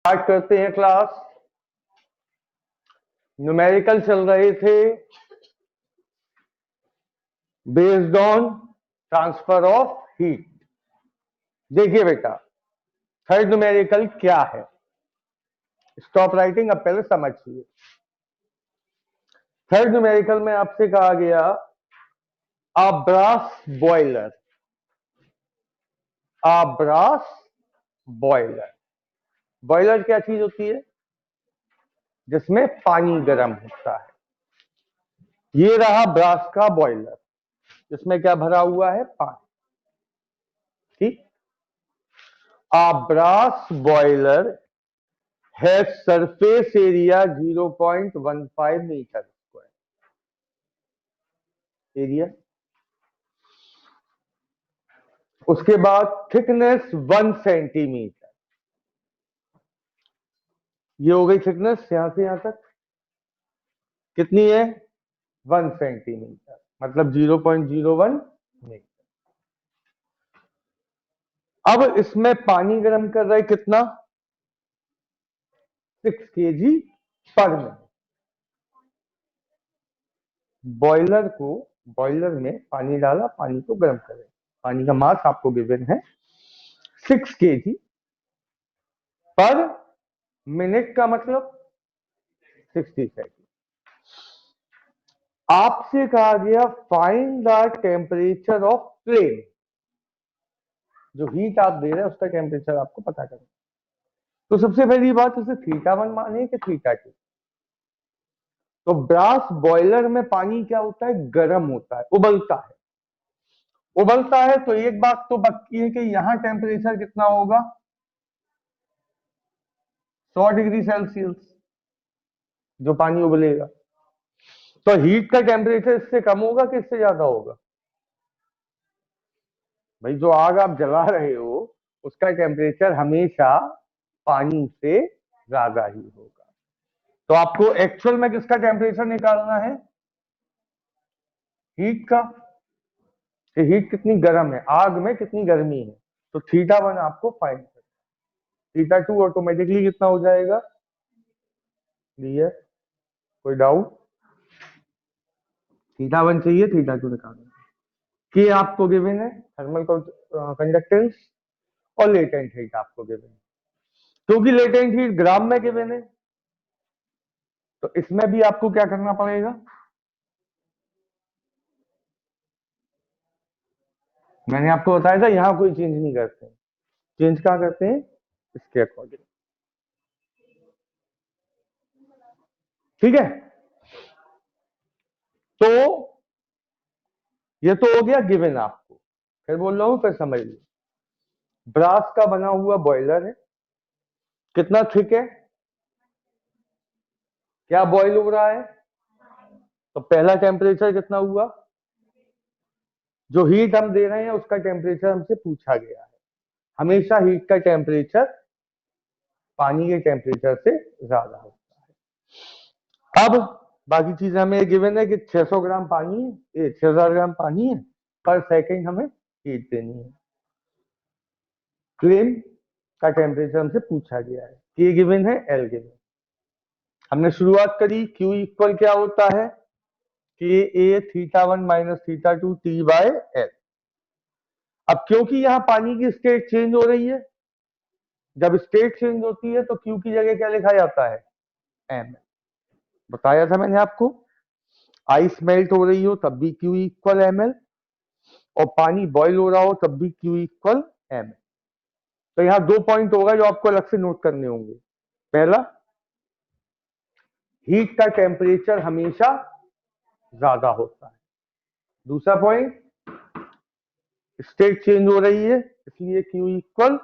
Start करते हैं class. Numerical चल रहे थे based on transfer of heat. देखिए बेटा, थर्ड न्यूमेरिकल क्या है, स्टॉप राइटिंग, अब पहले समझिए। थर्ड न्यूमेरिकल में आपसे कहा गया अ ब्रास बॉयलर, अ ब्रास बॉयलर। बॉयलर क्या चीज होती है? जिसमें पानी गर्म होता है। ये रहा ब्रास का बॉयलर, जिसमें क्या भरा हुआ है? पानी। ठीक। A brass boiler has surface area 0.15 metre square area. उसके बाद थिकनेस 1 सेंटीमीटर। ये हो गई थिकनेस, यहां से यहां तक कितनी है? 1 सेंटीमीटर, मतलब 0.01 मीटर। अब इसमें पानी गर्म कर रहा है कितना? 6 kg पर मिनट। बॉयलर में पानी डाला, पानी को गर्म करे। पानी का मास आपको गिवन है 6 kg पर मिनट, का मतलब 60 सेकेंड। आपसे कहा गया find the temperature of flame. जो हीट आप दे रहे हैं उसका टेम्परेचर आपको पता करना। तो सबसे पहली बात, उसे θ1 माने कि θ2। तो ब्रास बॉयलर में पानी क्या होता है? गर्म होता है, उबलता है। उबलता है तो एक बात तो पक्की है कि यहां टेम्परेचर कितना होगा? 100 डिग्री सेल्सियस, जो पानी उबलेगा। तो हीट का टेम्परेचर इससे कम होगा कि इससे ज्यादा होगा? भाई, जो आग आप जला रहे हो उसका टेम्परेचर हमेशा पानी से ज्यादा ही होगा। तो आपको एक्चुअल में किसका टेम्परेचर निकालना है? हीट का। कि हीट कितनी गर्म है, आग में कितनी गर्मी है। तो θ1 आपको फाइंड करना। θ2 ऑटोमेटिकली कितना हो जाएगा? क्लियर? कोई डाउट? θ1 चाहिए, θ2 निकालना। कि आपको गिवन है थर्मल कंडक्टेंस और लेटेंट हीट आपको गिवन है। क्योंकि लेटेंट हीट ग्राम में गिवन है तो इसमें भी आपको क्या करना पड़ेगा? मैंने आपको बताया था यहां कोई चेंज नहीं करते। चेंज कहां करते हैं? इसके अकॉर्डिंग। ठीक है, तो ये तो हो गया गिवन आपको। फिर बोल रहा हूं, फिर समझ लो। ब्रास का बना हुआ बॉयलर है, कितना थिक है? क्या बॉयल हो रहा है? तो पहला टेम्परेचर कितना हुआ? जो हीट हम दे रहे हैं उसका टेम्परेचर हमसे पूछा गया है। हमेशा हीट का टेम्परेचर पानी के टेम्परेचर से ज्यादा होता है। अब बाकी चीजें हमें गिवन है कि 600 ग्राम पानी है, 6000 ग्राम पानी है, पर सेकंड हमें हीट देनी है। फ्लेम का टेम्परेचर हमसे पूछा गया है, के गिवन है, एल गिवन। हमने शुरुआत करी, क्यू इक्वल क्या होता है? के ए θ1 माइनस θ2 टी बाय एल। अब क्योंकि यहां पानी की स्टेट चेंज हो रही है, जब स्टेट चेंज होती है तो क्यू की जगह क्या लिखा जाता है? एम। बताया था मैंने आपको। आइस मेल्ट हो रही हो तब भी क्यू इक्वल एम एल, और पानी बॉईल हो रहा हो तब भी क्यू इक्वल एम एल। तो यहां 2 पॉइंट होगा जो आपको अलग से नोट करने होंगे। पहला, हीट का टेम्परेचर हमेशा ज्यादा होता है। दूसरा पॉइंट, स्टेट चेंज हो रही है इसलिए क्यू इक्वल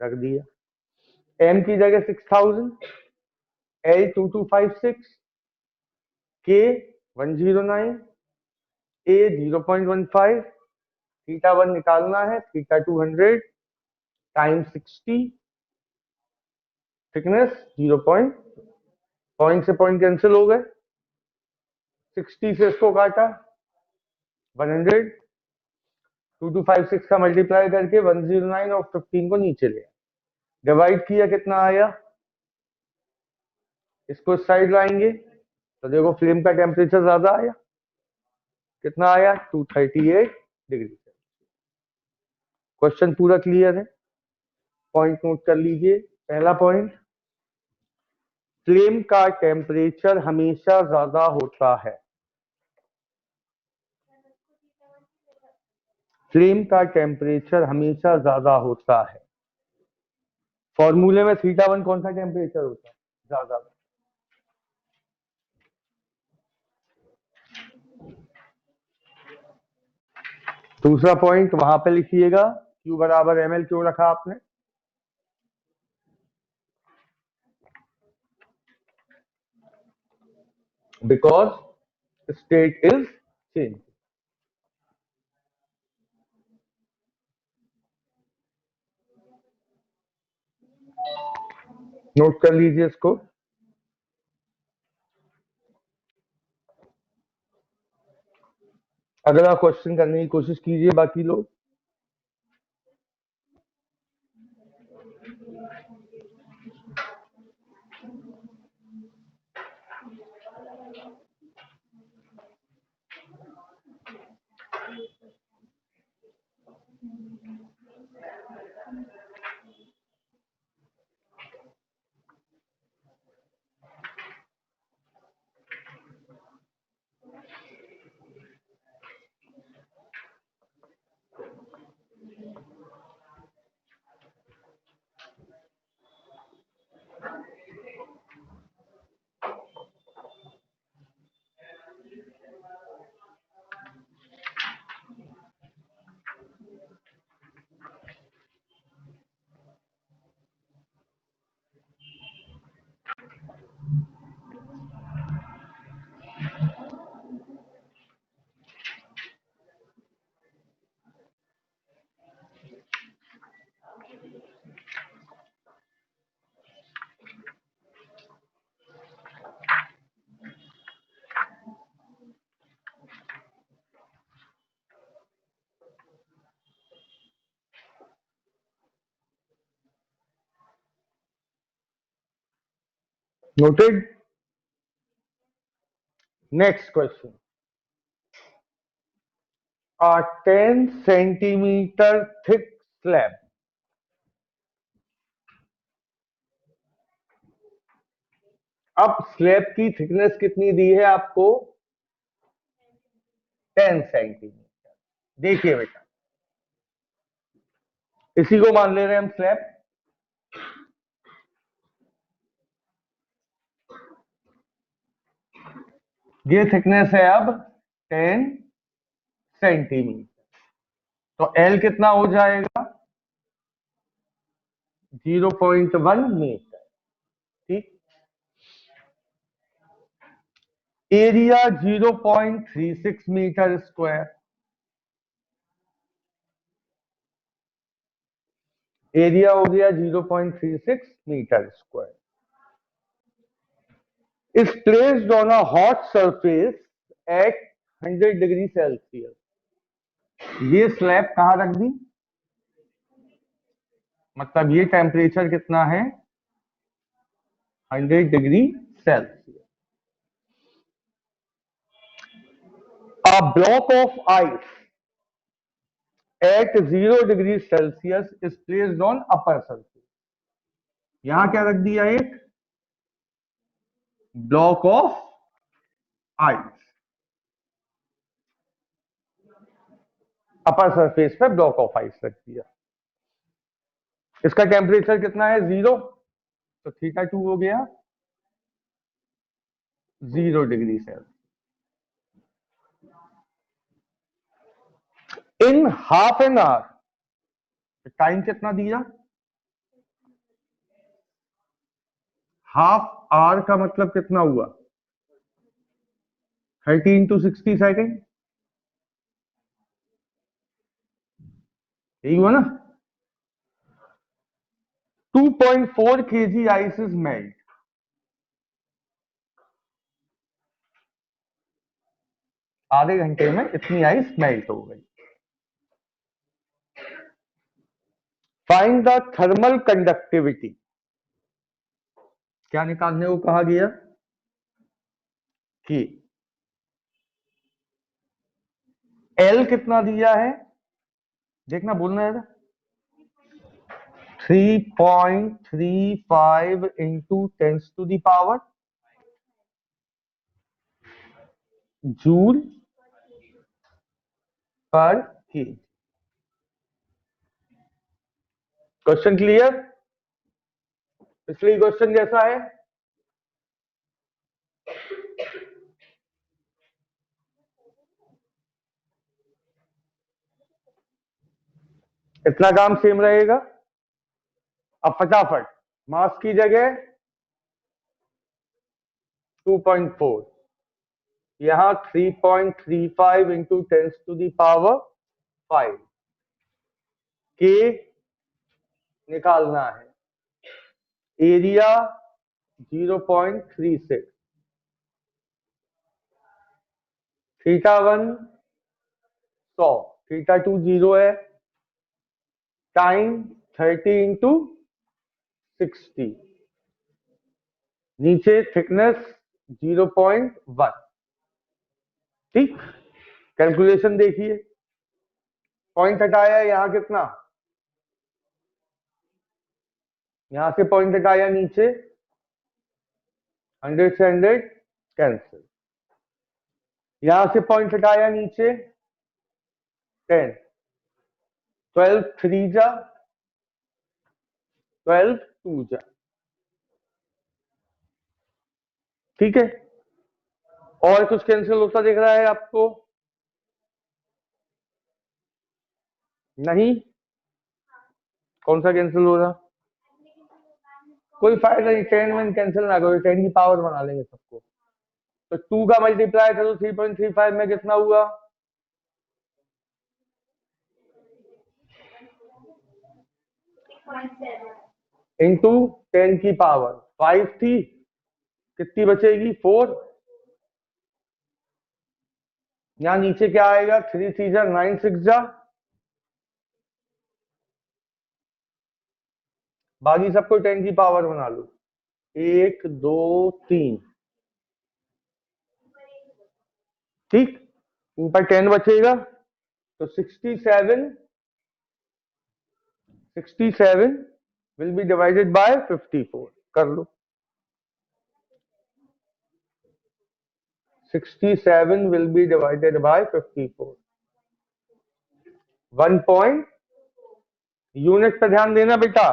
रख दिया। एम की जगह 6000, एल 2256, के 109, ए 0.15, θ1 निकालना है, θ2 100 टाइम 60, थिकनेस 0. पॉइंट से पॉइंट कैंसिल हो गए, 60 से इसको काटा 100, 2256 का मल्टीप्लाई करके 109 और 15 को नीचे ले। डिवाइड किया कितना आया, इसको इस साइड लाएंगे तो देखो फ्लेम का टेम्परेचर ज्यादा आया, कितना आया 238 डिग्री। क्वेश्चन पूरा क्लियर है, पॉइंट नोट कर लीजिए। पहला पॉइंट, फ्लेम का टेम्परेचर हमेशा ज्यादा होता है, फ्लेम का टेम्परेचर हमेशा ज्यादा होता है। फॉर्मूले में θ1 कौन सा टेम्परेचर होता है, ज्यादा। दूसरा पॉइंट वहां पे लिखिएगा, Q बराबर ml क्यों रखा आपने, because state is change. Note कर लीजिए इसको। अगला क्वेश्चन करने की कोशिश कीजिए बाकी लोग। Noted. Next question, a 10 centimetre thick slab, अब स्लैब की थिकनेस कितनी दी है आपको, 10 सेंटीमीटर। देखिए बेटा, इसी को मान ले रहे हैं हम स्लैब, ये थिकनेस है अब 10 सेंटीमीटर, तो L कितना हो जाएगा 0.1 मीटर। ठीक, एरिया 0.36 मीटर स्क्वायर, एरिया हो गया 0.36 metre square, is placed on a hot surface at 100 degree Celsius. ये स्लैब कहां रख दी, मतलब ये टेम्परेचर कितना है 100 degree Celsius. A block of ice at 0 degree Celsius is placed on upper surface। यहां क्या रख दिया, एक block of ice, upper surface पे ब्लॉक ऑफ आइस रख दिया। इसका टेम्परेचर कितना है 0, तो θ2 हो गया 0 degree Celsius. In half an hour, time कितना दिया, हाफ आवर का मतलब कितना हुआ 30 इंटू 60 सेकेंड, यही हुआ ना। 2.4 kg आइस इज मेल्ट, आधे घंटे में इतनी आइस मेल्ट हो गई। फाइंड द थर्मल कंडक्टिविटी, क्या निकालने को कहा गया कि L कितना दिया है, देखना बोलना है 3.35 into 10 to the power joule पर के। Question clear? पिछले क्वेश्चन जैसा है। इतना काम सेम रहेगा। अब फटाफट मास की जगह 2.4, यहां 3.35 इंटू 10 टू द पावर 5 के निकालना है। एरिया 0.36, थीटा 1 100, थीटा 2 0 है, टाइम 30 इंटू 60, नीचे थिकनेस 0.1। ठीक, कैलकुलेशन देखिए, पॉइंट हटाया यहां कितना, यहां से पॉइंट हटाया नीचे 100 से 100 कैंसिल, यहां से पॉइंट हटाया नीचे 10, 12 3 जा 12 2 जा। ठीक है, और कुछ कैंसिल होता दिख रहा है आपको? नहीं, कौन सा कैंसिल हो रहा? कोई फायदा नहीं, 10 में कैंसिल ना करो, 10 की पावर बना लेंगे सबको। तो 2 का मल्टीप्लाई करो 3.35 में कितना हुआ? इंटू 10 की पावर 5 थी, कितनी बचेगी 4, यहां नीचे क्या आएगा 3 3 जा 9 6 जा, बाकी सबको 10 की पावर बना लो, 1 2 3। ठीक, ऊपर 10 बचेगा तो 67 विल बी डिवाइडेड बाय 54, कर लो। 67 will be divided by 54। 1 point, unit पर ध्यान देना बेटा,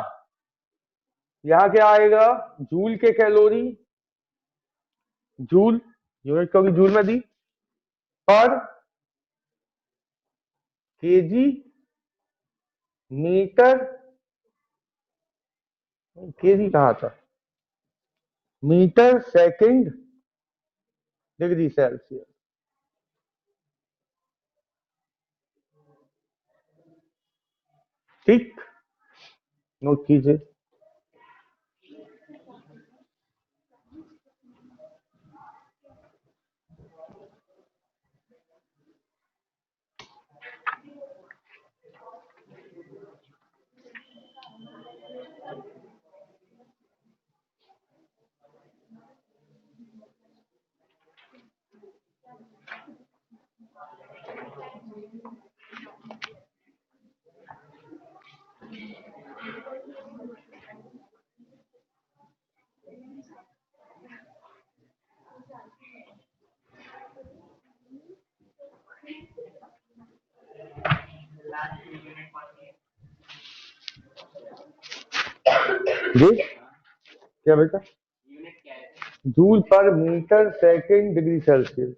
यहां क्या आएगा जूल के कैलोरी, जूल यूनिट क्योंकि जूल में दी, पर केजी मीटर, केजी कहा था, मीटर सेकंड डिग्री सेल्सियस। ठीक, नोट कीजिए। जी क्या बेटा, जूल पर मीटर सेकंड डिग्री सेल्सियस।